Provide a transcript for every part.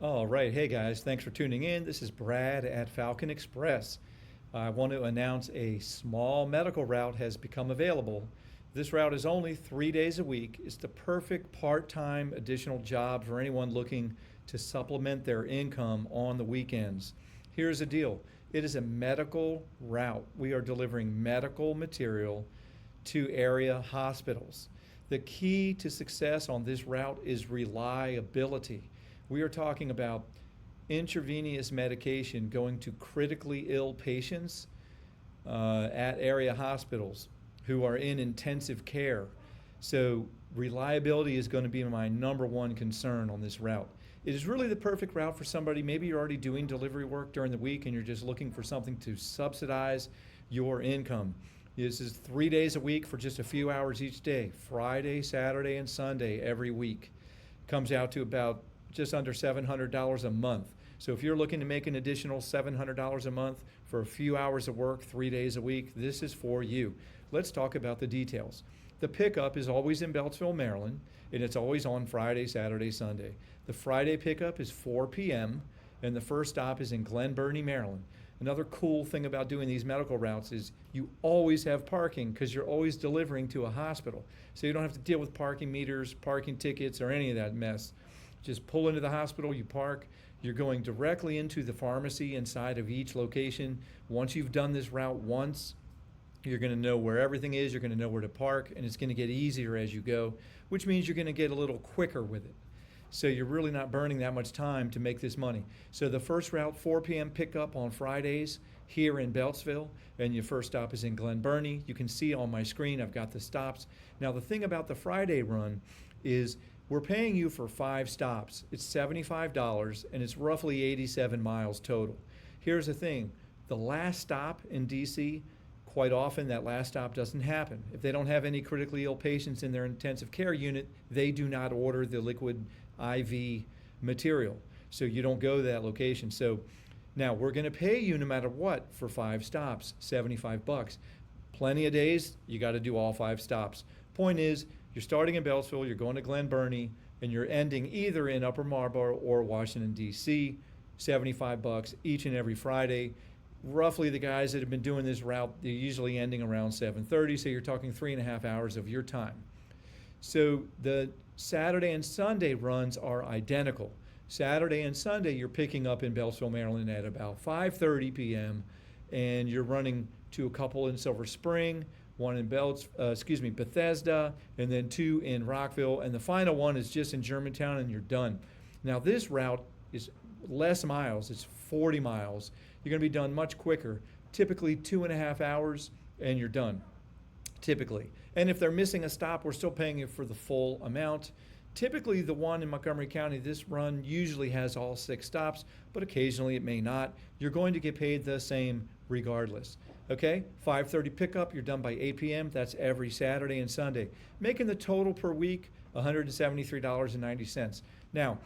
All right. Hey guys, thanks for tuning in. This is Brad at Falcon Express. I want to announce a small medical route has become available. This route is only 3 days a week. It's the perfect part-time additional job for anyone looking to supplement their income on the weekends. Here's the deal. It is a medical route. We are delivering medical material to area hospitals. The key to success on this route is reliability. We are talking about intravenous medication going to critically ill patients at area hospitals who are in intensive care. So reliability is going to be my number one concern on this route. It is really the perfect route for somebody. Maybe you're already doing delivery work during the week and you're just looking for something to subsidize your income. This is 3 days a week for just a few hours each day, Friday, Saturday, and Sunday every week. Comes out to about just under $700 a month. So if you're looking to make an additional $700 a month for a few hours of work, 3 days a week, this is for you. Let's talk about the details. The pickup is always in Beltsville, Maryland, and it's always on Friday, Saturday, Sunday. The Friday pickup is 4 p.m., and the first stop is in Glen, Burnie, Maryland. Another cool thing about doing these medical routes is you always have parking because you're always delivering to a hospital. So you don't have to deal with parking meters, parking tickets, or any of that mess. Just pull into the hospital, you park, you're going directly into the pharmacy inside of each location. Once you've done this route once, you're going to know where everything is, you're going to know where to park, and it's going to get easier as you go, which means you're going to get a little quicker with it. So you're really not burning that much time to make this money. So the first route, 4 p.m. pickup on Fridays here in Beltsville, and your first stop is in Glen Burnie. You can see on my screen I've got the stops. Now the thing about the Friday run is we're paying you for 5 stops. It's $75 and it's roughly 87 miles total. Here's the thing, the last stop in DC, quite often that last stop doesn't happen. If they don't have any critically ill patients in their intensive care unit, they do not order the liquid IV material. So you don't go to that location. So now we're gonna pay you no matter what for 5 stops, $75. Plenty of days, you gotta do all 5 stops. Point is, you're starting in Beltsville, you're going to Glen Burnie, and you're ending either in Upper Marlboro or Washington, D.C., $75 each and every Friday. Roughly the guys that have been doing this route, they're usually ending around 7:30, so you're talking 3.5 hours of your time. So the Saturday and Sunday runs are identical. Saturday and Sunday, you're picking up in Beltsville, Maryland at about 5:30 p.m., and you're running to a couple in Silver Spring, one in Bethesda, and then 2 in Rockville, and the final one is just in Germantown, and you're done. Now this route is less miles, it's 40 miles. You're gonna be done much quicker, typically 2.5 hours, and you're done, typically. And if they're missing a stop, we're still paying you for the full amount. Typically the one in Montgomery County, this run usually has all 6 stops, but occasionally it may not. You're going to get paid the same regardless. Okay, 5:30 pickup, you're done by 8 p.m. That's every Saturday and Sunday, making the total per week $173.90. Now,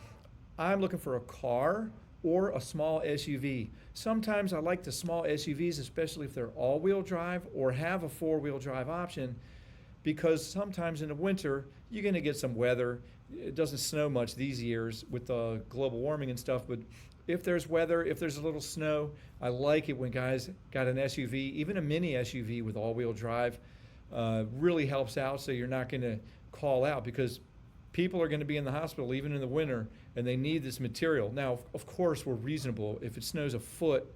I'm looking for a car or a small SUV. Sometimes I like the small SUVs, especially if they're all-wheel drive or have a 4-wheel drive option, because sometimes in the winter, you're gonna get some weather. It doesn't snow much these years with the global warming and stuff, but if there's weather, if there's a little snow, I like it when guys got an SUV, even a mini SUV with all-wheel drive, really helps out, so you're not gonna call out, because people are gonna be in the hospital even in the winter, and they need this material. Now, of course, we're reasonable. If it snows a foot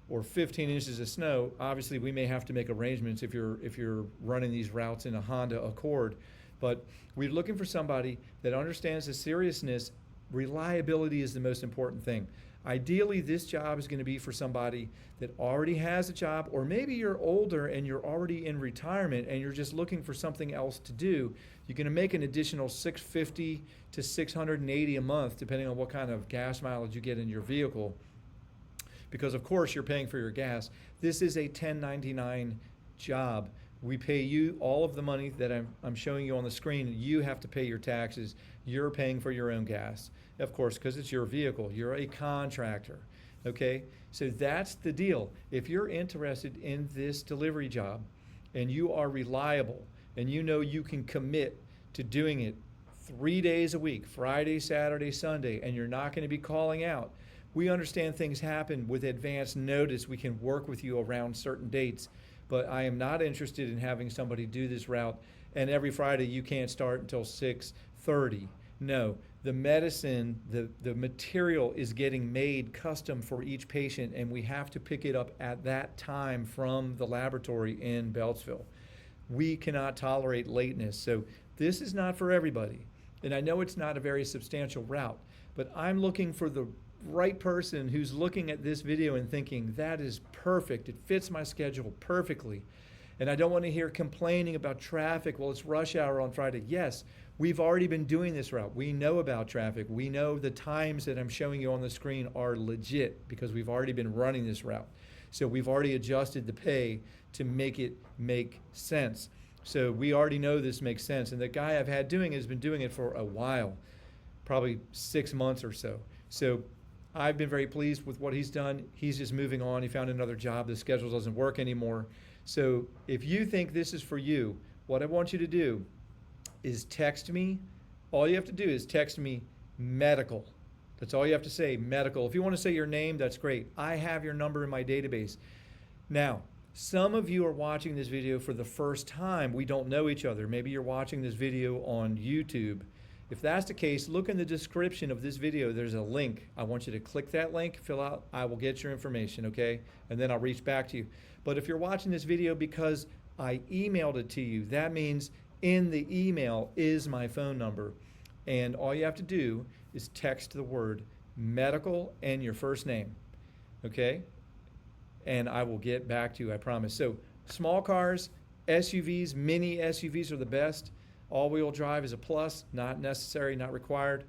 or 15 inches of snow, obviously we may have to make arrangements if you're running these routes in a Honda Accord. But we're looking for somebody that understands the seriousness. Reliability is the most important thing. Ideally, this job is going to be for somebody that already has a job, or maybe you're older and you're already in retirement and you're just looking for something else to do. You're going to make an additional $650 to $680 a month, depending on what kind of gas mileage you get in your vehicle, because of course you're paying for your gas. This is a 1099 job. We pay you all of the money that I'm showing you on the screen. You have to pay your taxes. You're paying for your own gas, of course, because it's your vehicle. You're a contractor, okay? So that's the deal. If you're interested in this delivery job and you are reliable and you know you can commit to doing it 3 days a week, Friday, Saturday, Sunday, and you're not going to be calling out. We understand things happen with advance notice. We can work with you around certain dates, but I am not interested in having somebody do this route and every Friday you can't start until 6:30. No, the medicine, the material is getting made custom for each patient, and we have to pick it up at that time from the laboratory in Beltsville. We cannot tolerate lateness, so this is not for everybody. And I know it's not a very substantial route, but I'm looking for the right person who's looking at this video and thinking, that is perfect, it fits my schedule perfectly. And I don't want to hear complaining about traffic. Well, it's rush hour on Friday. Yes, we've already been doing this route. We know about traffic. We know the times that I'm showing you on the screen are legit because we've already been running this route. So we've already adjusted the pay to make it make sense. So we already know this makes sense. And the guy I've had doing it has been doing it for a while, probably 6 months or so. So I've been very pleased with what he's done. He's just moving on. He found another job. The schedule doesn't work anymore. So if you think this is for you, what I want you to do is text me. All you have to do is text me medical. That's all you have to say, medical. If you want to say your name, that's great. I have your number in my database. Now, some of you are watching this video for the first time. We don't know each other. Maybe you're watching this video on YouTube. If that's the case, look in the description of this video. There's a link. I want you to click that link, fill out, I will get your information, okay? And then I'll reach back to you. But if you're watching this video because I emailed it to you, that means in the email is my phone number. And all you have to do is text the word medical and your first name, okay? And I will get back to you, I promise. So small cars, SUVs, mini SUVs are the best. All-wheel drive is a plus, not necessary, not required.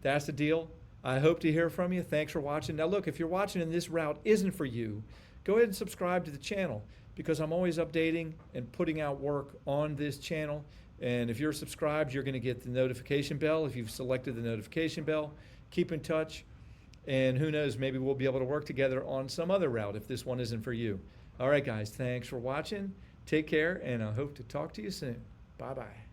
That's the deal. I hope to hear from you. Thanks for watching. Now look, if you're watching and this route isn't for you, go ahead and subscribe to the channel because I'm always updating and putting out work on this channel. And if you're subscribed, you're going to get the notification bell. If you've selected the notification bell, keep in touch. And who knows, maybe we'll be able to work together on some other route if this one isn't for you. All right, guys, thanks for watching. Take care, and I hope to talk to you soon. Bye-bye.